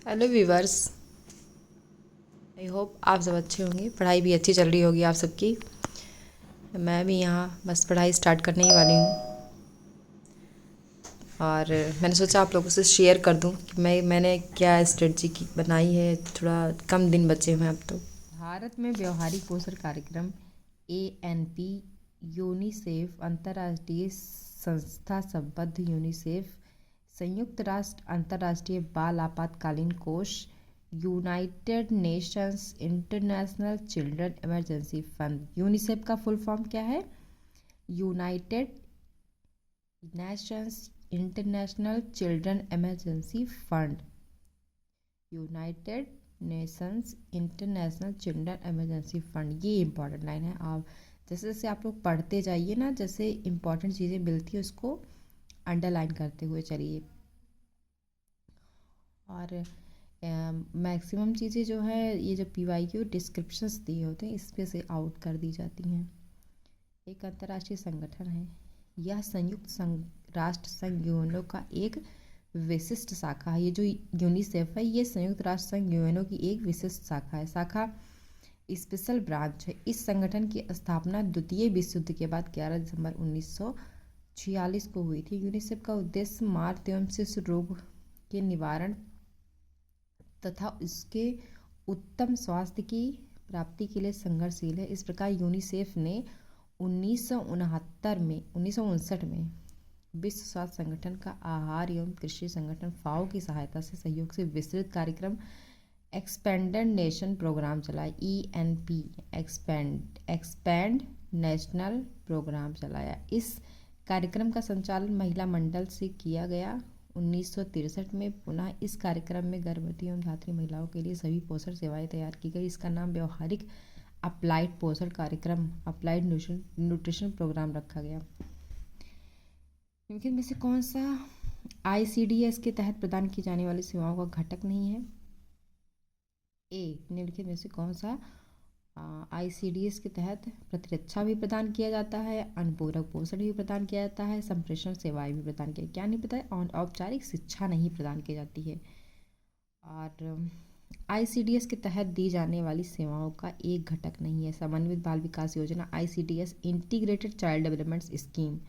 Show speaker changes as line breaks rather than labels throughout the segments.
Hello viewers. I hope आप सब अच्छे होंगे, पढ़ाई भी अच्छी चल रही होगी आप सबकी। मैं भी यहाँ बस पढ़ाई स्टार्ट करने ही वाली हूँ और मैंने सोचा आप लोगों से शेयर कर दूँ कि मैंने क्या स्ट्रेटजी की बनाई है। थोड़ा कम दिन बचे हुए हैं अब तो। भारत में व्यवहारिक पोषण कार्यक्रम ANP, यूनिसेफ अंतर्राष्ट्रीय संस्था संबद्ध यूनिसेफ, संयुक्त राष्ट्र अंतर्राष्ट्रीय बाल आपातकालीन कोष, United Nations international children emergency fund. UNICEF का फुल फॉर्म क्या है? United Nations international children emergency fund. United Nations international children emergency fund, ये इंपॉर्टेंट लाइन है। आप जैसे जैसे आप लोग पढ़ते जाइए ना, जैसे इंपॉर्टेंट चीज़ें मिलती है उसको अंडरलाइन करते हुए चलिए। और मैक्सिमम चीज़ें जो है ये जो PYQ डिस्क्रिप्शंस दिए होते हैं इस पे से आउट कर दी जाती हैं। एक अंतर्राष्ट्रीय संगठन है, यह संयुक्त राष्ट्र संघ यूएनओ का एक विशिष्ट शाखा है। ये जो यूनिसेफ है ये संयुक्त राष्ट्र संघ यूएनओ की एक विशिष्ट शाखा है। शाखा स्पेशल ब्रांच है। इस संगठन की स्थापना द्वितीय विश्व युद्ध के बाद 11 दिसंबर 1946 को हुई थी। यूनिसेफ का उद्देश्य मातृ एवं शिशु रोग के निवारण तथा उसके उत्तम स्वास्थ्य की प्राप्ति के लिए संघर्षशील है। इस प्रकार यूनिसेफ ने 1959 में विश्व स्वास्थ्य संगठन का आहार एवं कृषि संगठन FAO की सहायता से सहयोग से विस्तृत कार्यक्रम एक्सपेंडेड नेशन प्रोग्राम चलाया। ENP एक्सपेंड नेशनल प्रोग्राम चलाया। इस कार्यक्रम का संचालन महिला मंडल से किया गया। 1963 में पुनः इस कार्यक्रम में गर्भवती एवं धात्री महिलाओं के लिए सभी पोषण सेवाएं तैयार की गई। इसका नाम व्यवहारिक अप्लाइड पोषण कार्यक्रम, अप्लाइड न्यूट्रिशन प्रोग्राम रखा गया। निम्नलिखित में से कौन सा ICDS के तहत प्रदान की जाने वाली सेवाओं का घटक नहीं है? निम्नलिखित में से कौन सा ICDS के तहत प्रतिरक्षा भी प्रदान किया जाता है, अनुपूरक पोषण भी प्रदान किया जाता है, संप्रेषण सेवाएं भी प्रदान किया, क्या नहीं पता है? औपचारिक शिक्षा नहीं प्रदान की जाती है। और ICDS के तहत दी जाने वाली सेवाओं का एक घटक नहीं है समन्वित बाल विकास योजना। ICDS integrated child development scheme,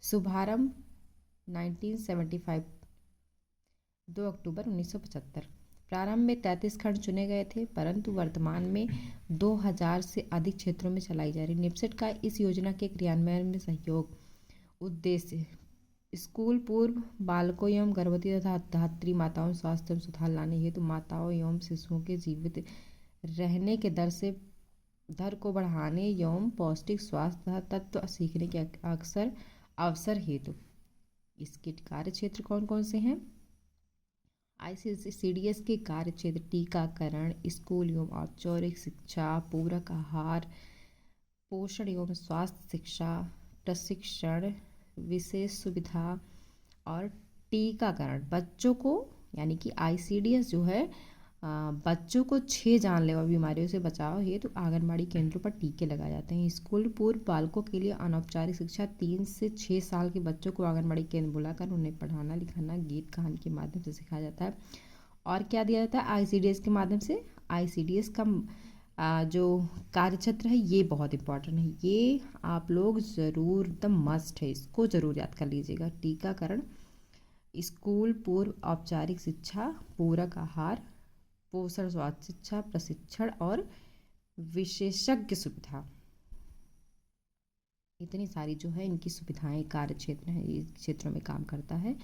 शुभारंभ 1975, 2 अक्टूबर 1975। प्रारंभ में 33 खंड चुने गए थे परंतु वर्तमान में 2000 से अधिक क्षेत्रों में चलाई जा रही। निपसेट का इस योजना के क्रियान्वयन में सहयोग उद्देश्य स्कूल पूर्व बालकों एवं गर्भवती तथा धात्री माताओं स्वास्थ्य में सुधार लाने हेतु माताओं एवं शिशुओं के जीवित रहने के दर को बढ़ाने एवं पौष्टिक स्वास्थ्य तत्व सीखने के अवसर हेतु। इसके कार्य क्षेत्र कौन कौन से हैं? ICDS के कार्य क्षेत्र टीकाकरण, स्कूल एवं औपचारिक शिक्षा, पूरक आहार, पोषण एवं स्वास्थ्य शिक्षा, प्रशिक्षण, विशेष सुविधा और टीकाकरण। बच्चों को यानी कि ICDS जो है बच्चों को 6 जानलेवा बीमारियों से बचाव हेतु आंगनबाड़ी केंद्रों पर टीके लगाए जाते हैं। स्कूल पूर्व बालकों के लिए अनौपचारिक शिक्षा 3 से 6 साल के बच्चों को आंगनबाड़ी केंद्र बुलाकर उन्हें पढ़ाना लिखाना गीत कहानी के माध्यम से सिखाया जाता है। और क्या दिया जाता है ICDS के माध्यम से? ICDS का जो कार्यक्षेत्र है ये बहुत इंपॉर्टेंट है, ये आप लोग ज़रूर एकदम मस्ट है, इसको ज़रूर याद कर लीजिएगा। टीकाकरण, स्कूल पूर्व औपचारिक शिक्षा, पूरक आहार, पोषण स्वास्थ्य शिक्षा, प्रशिक्षण और विशेषज्ञ सुविधा। इतनी सारी जो है इनकी सुविधाएं कार्य क्षेत्र है, इस क्षेत्रों में काम करता है।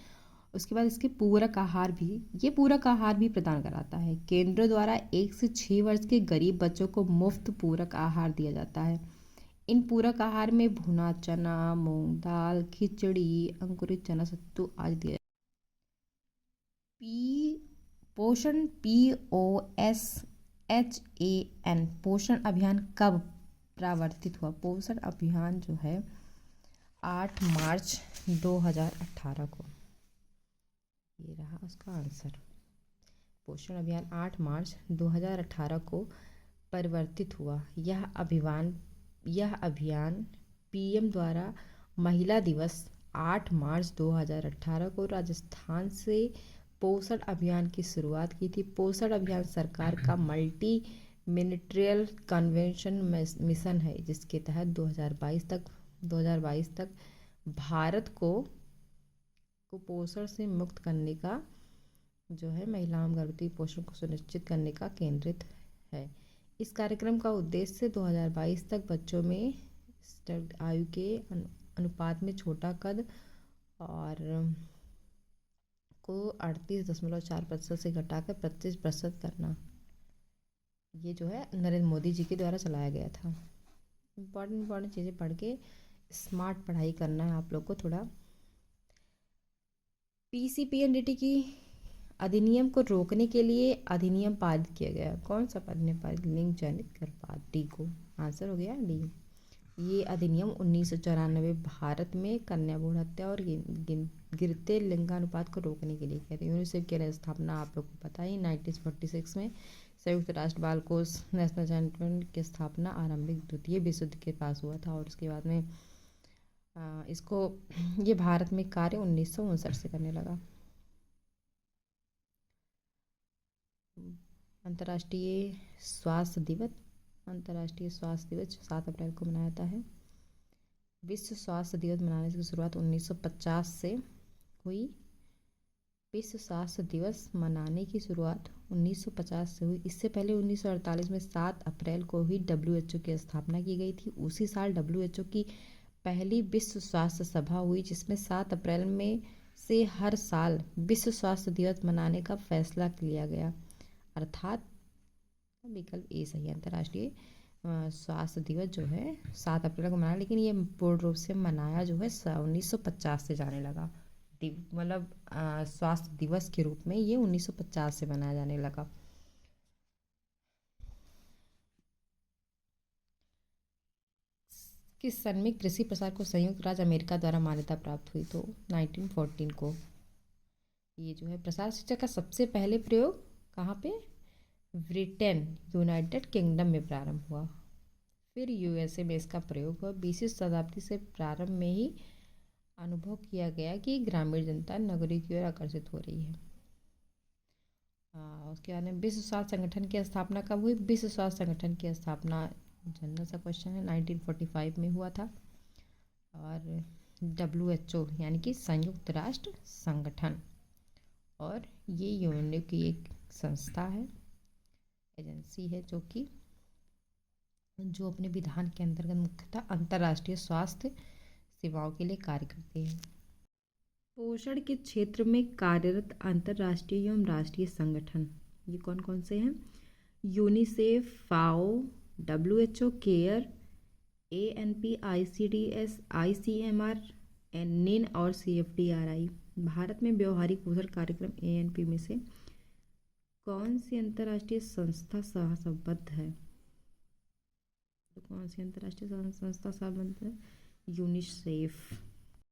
उसके बाद इसके पूरक आहार भी, ये पूरक आहार भी प्रदान कराता है। केंद्र द्वारा 1 से 6 वर्ष के गरीब बच्चों को मुफ्त पूरक आहार दिया जाता है। इन पूरक आहार में भुना चना, मूंग दाल, खिचड़ी, अंकुरित चना सत्तू आदि दिया। पोषण POSHAN पोषण अभियान कब प्रवर्तित हुआ? पोषण अभियान जो है 8 मार्च 2018 को, ये रहा उसका आंसर। पोषण अभियान 8 मार्च 2018 को परिवर्तित हुआ। यह अभियान PM द्वारा महिला दिवस 8 मार्च 2018 को राजस्थान से पोषण अभियान की शुरुआत की थी? पोषण अभियान सरकार का मल्टी मिनिस्ट्रियल कन्वेंशन मिशन है, जिसके तहत 2022 तक भारत को कुपोषण से मुक्त करने का जो है, महिलाओं में गर्भवती पोषण को सुनिश्चित करने का केंद्रित है। इस कार्यक्रम का उद्देश्य 2022 तक बच्चों में आयु के अनुपात में छोटा कद और को 38.4% से घटाकर 25% करना। ये जो है नरेंद्र मोदी जी के द्वारा चलाया गया था। इम्पॉर्टेंट चीज़ें पढ़ के स्मार्ट पढ़ाई करना है आप लोग को थोड़ा। पीसीपीएनडीटी की अधिनियम को रोकने के लिए अधिनियम पारित किया गया। कौन सा अधिनियम पारित? लिंग चयनित गर्भपात, डी को आंसर हो गया डी। ये अधिनियम 1994 भारत में कन्या भ्रूण हत्या और गिरते लिंगानुपात को रोकने के लिए किया था। यूनिसेफ की स्थापना आप लोग को पता ही 1946 में संयुक्त राष्ट्र बाल कोष नेशनल चाइल्ड की स्थापना आरंभिक द्वितीय विश्व युद्ध के पास हुआ था, और उसके बाद में इसको ये भारत में कार्य 1959 से करने लगा। अंतर्राष्ट्रीय स्वास्थ्य दिवस 7 अप्रैल को मनाया जाता है। विश्व स्वास्थ्य दिवस मनाने की शुरुआत 1950 से हुई। विश्व स्वास्थ्य दिवस मनाने की शुरुआत 1950 से हुई। इससे पहले 1948 में 7 अप्रैल को ही WHO की स्थापना की गई थी। उसी साल WHO की पहली विश्व स्वास्थ्य सभा हुई, जिसमें 7 अप्रैल में से हर साल विश्व स्वास्थ्य दिवस मनाने का फैसला लिया गया, अर्थात विकल्प ए सही है। अंतर्राष्ट्रीय स्वास्थ्य दिवस जो है 7 अप्रैल को मनाया, लेकिन ये पूर्ण रूप से मनाया जो है 1950 से जाने लगा। मतलब स्वास्थ्य दिवस के रूप में ये 1950 से मनाया जाने लगा। किस सन में कृषि प्रसार को संयुक्त राज्य अमेरिका द्वारा मान्यता प्राप्त हुई? तो 1914 को। ये जो है प्रसार शिक्षा का सबसे पहले प्रयोग कहाँ पे? ब्रिटेन, यूनाइटेड किंगडम में प्रारंभ हुआ। फिर यूएसए में इसका प्रयोग हुआ। 20वीं शताब्दी से प्रारंभ में ही अनुभव किया गया कि ग्रामीण जनता नगरी की ओर आकर्षित हो रही है। उसके बाद में विश्व स्वास्थ्य संगठन की स्थापना कब हुई? विश्व स्वास्थ्य संगठन की स्थापना, जनरल सा क्वेश्चन है, 1945 में हुआ था। और WHO यानी कि संयुक्त राष्ट्र संगठन, और ये यूएनओ की एक संस्था है, एजेंसी है, जो अपने विधान के अंतर्गत मुख्यतः अंतर्राष्ट्रीय स्वास्थ्य सेवाओं के लिए कार्य करते हैं। पोषण के क्षेत्र में कार्यरत अंतर्राष्ट्रीय एवं राष्ट्रीय संगठन ये कौन कौन से हैं? UNICEF, FAO, WHO, CARE, ANP, ICDS, ICMR, NIN और CFDRI। भारत में व्यवहारिक पोषण कार्यक्रम ANP में से कौन सी अंतर्राष्ट्रीय संस्था सहसंबद्ध है? तो कौन सी अंतर्राष्ट्रीय संस्था सहसंबद्ध है? यूनिसेफ।